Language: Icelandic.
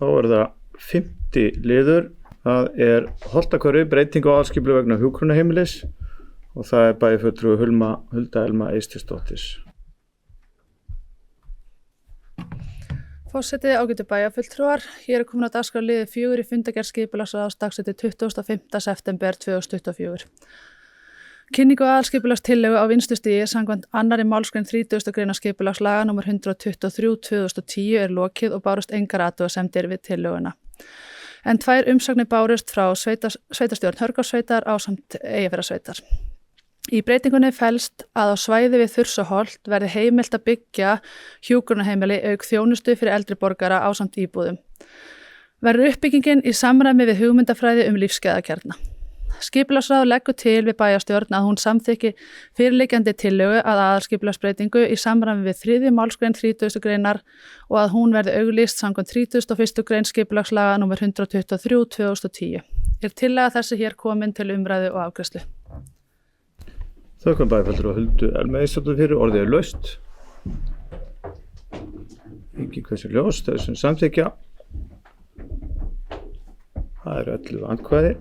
Þá það 5. liður. Það Holtahverfi, breyting á aðalskipulagi vegna hjúkrunarheimilis og það bæði fulltrúi Hulda Elma Eysteinsdóttir. Forseti, ágætu bæjarfulltrúar, hér komin á dagskrá liður 4 í fundargerð skipulagsráðs dagsettu 25. september 2024. Kynningu aðalskipulagstillögu á vinnslustigi samkvæmt 2. málsgrein 30. grein skipulagslaga nr. 123/2010 lokið og bárust engar athugasemdir við tillöguna. En 2 umsagnir bárust frá sveitarstjórn Hörgársveitar ásamt Eyjafjarðarsveitar. Í breytingunni felst að á svæði við Þursaholt verði heimilt að byggja hjúkrunarheimili auk þjónustu fyrir eldri borgara ásamt íbúðum. Verður uppbyggingin í samræmi við hugmyndafræði lífsgæðakjarna. Skipulagsráð leggur til við bæjarstjórn að hún samþykki fyrirliggjandi tillögu að aðalskipulagsbreytingu í samræmi við 3. málsgrein 30. greinar og að hún verði auglýst samkvæmt 31. grein skipulagslaga nr. 123/2010. Tillaga þessi hér komin til umræðu og afgreiðslu. Þökkum bæjarfulltrúa Huldu Elma Eysteinsdóttur fyrir, orðið laust. Ekki hversu ljóst, þau sem samþykkja. Það 11 atkvæði.